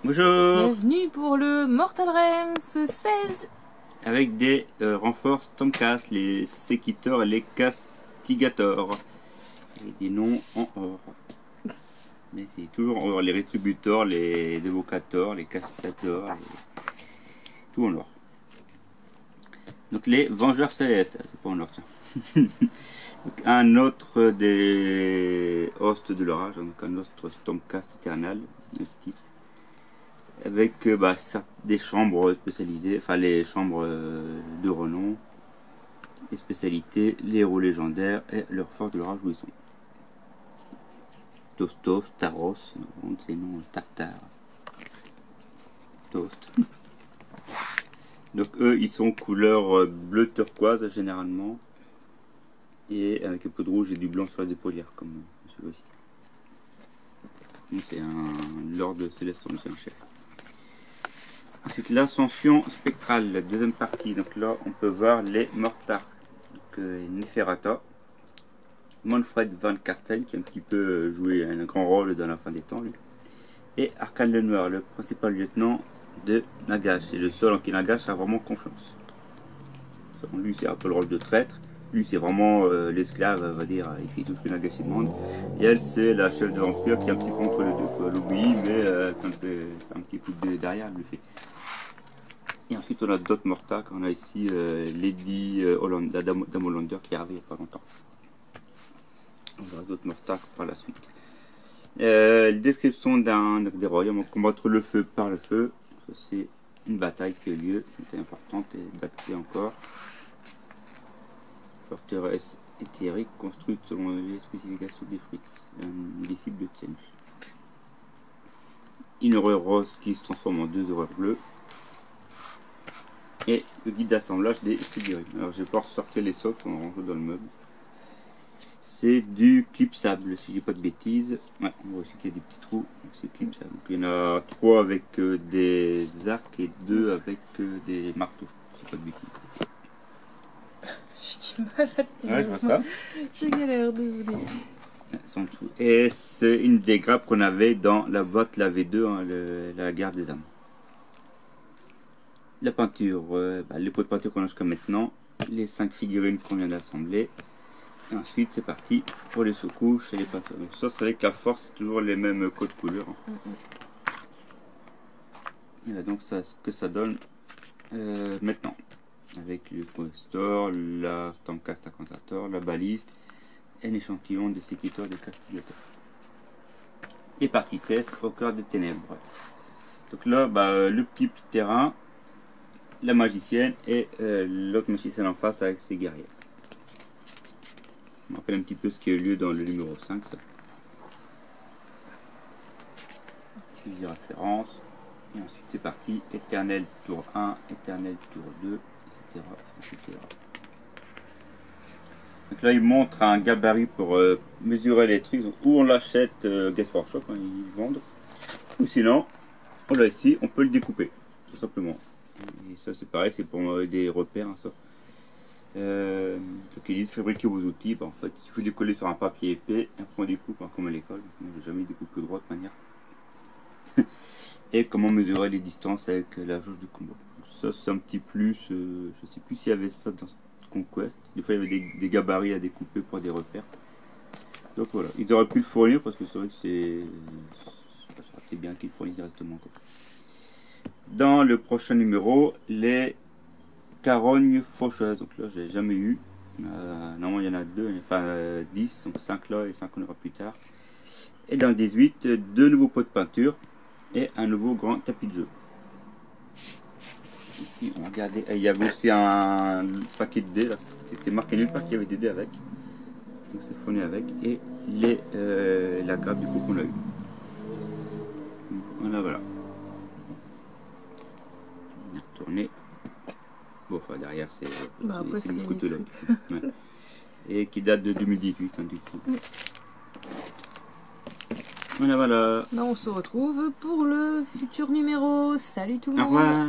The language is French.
Bonjour. Bienvenue pour le Mortal Realms 16. Avec des renforts Stormcast, les Séquitors et les Castigators. Et des noms en or. Mais c'est toujours en or. Les Rétributors, les Évocators, les Castigators, tout en or. Donc les Vengeurs Célestes, c'est pas en or, tiens. Donc, un autre des hosts de l'orage, donc un autre Stormcast éternel, de ce type. Avec des chambres spécialisées, enfin les chambres de renom, les spécialités, les héros légendaires et leurs forces de l'orage où ils sont. Tostos, Taros, ces noms Tartare, Toast. Donc eux ils sont couleur bleu turquoise généralement, et avec un peu de rouge et du blanc sur les épaulières comme celui-ci. C'est un Lord Céleste, c'est un chef. Ensuite l'ascension spectrale, la deuxième partie. Donc là on peut voir les Mortars. Donc Neferata, Manfred van Karsten qui a un petit peu joué un grand rôle dans la fin des temps lui. Et Arcane le Noir, le principal lieutenant de Nagash. Et le seul en qui Nagash a vraiment confiance. Lui c'est un peu le rôle de traître. Lui c'est vraiment l'esclave, on va dire, il fait tout ce que Nagash demande. Et elle c'est la chef de l'Empire qui est un petit peu entre les deux. Elle oublie mais un petit coup de derrière elle le fait. Et ensuite on a d'autres Mortars, on a ici Lady Holland, la Dame Hollander qui est arrivée il n'y a pas longtemps. On aura d'autres Mortars par la suite. Description des royaumes, on combattre le feu par le feu. C'est une bataille qui a eu lieu, c'était importante et datée encore. Forteresse éthérique construite selon les spécifications des Fricks, des cibles de Tsench. Une horreur rose qui se transforme en deux horreurs bleues. Et le guide d'assemblage des figurines. Alors je vais pouvoir sortir les socles qu'on range dans le meuble. C'est du clipsable, si je dis pas de bêtises. Ouais, on voit aussi qu'il y a des petits trous, donc c'est clipsable. Donc, il y en a 3 avec des arcs et 2 avec des marteaux, si je dis pas de bêtises. Je suis malade. Ouais, je vois ça. Je galère, désolé. Et c'est une des grappes qu'on avait dans la boîte, la V2, hein, la guerre des âmes. La peinture, les pots de peinture qu'on a jusqu'à maintenant, les 5 figurines qu'on vient d'assembler. Et ensuite c'est parti pour les sous-couches et les peintures. Donc ça c'est avec la force, c'est toujours les mêmes codes couleurs. Et là, donc ça, ce que ça donne maintenant. Avec le Questor, la Stormcast Accantator, la baliste, et un échantillon de Séquitors et de Castigators. Et partie test au cœur des ténèbres. Donc là, le petit terrain, la magicienne et l'autre magicienne en face avec ses guerriers. On rappelle un petit peu ce qui a eu lieu dans le numéro 5, ça. Suivi de référence. Et ensuite c'est parti. Éternel tour 1, éternel tour 2, etc. etc. Donc là il montre un gabarit pour mesurer les trucs. Donc, où on l'achète Guest Workshop quand ils vendent. Ou sinon, on l'a ici, on peut le découper. Tout simplement. Et ça c'est pareil, c'est pour des repères. Hein, ça. Donc ils disent fabriquer vos outils, en fait il faut les coller sur un papier épais et après on découpe comme à l'école. Moi j'ai jamais découpé droit de manière. Et comment mesurer les distances avec la jauge de combat. Donc ça c'est un petit plus, je sais plus s'il y avait ça dans Conquest. Des fois il y avait des gabarits à découper pour des repères. Donc voilà, ils auraient pu le fournir parce que c'est vrai que ça aurait été bien qu'ils le fournissent directement quoi. Dans le prochain numéro, les Carognes faucheuses, donc là j'ai jamais eu. Normalement il y en a 2, enfin 10, donc 5 là et 5 on aura plus tard. Et dans le 18, 2 nouveaux pots de peinture et un nouveau grand tapis de jeu. Ici on regardait, il y avait aussi un paquet de dés, c'était marqué nulle part qu'il y avait des dés avec. Donc c'est fourni avec, et la grappe du coup qu'on a eu. Donc, voilà. On a retourné. Bon, enfin derrière c'est le couteau là. Ouais. Et qui date de 2018 hein, du coup. Voilà. On se retrouve pour le futur numéro. Salut tout le monde. Au revoir.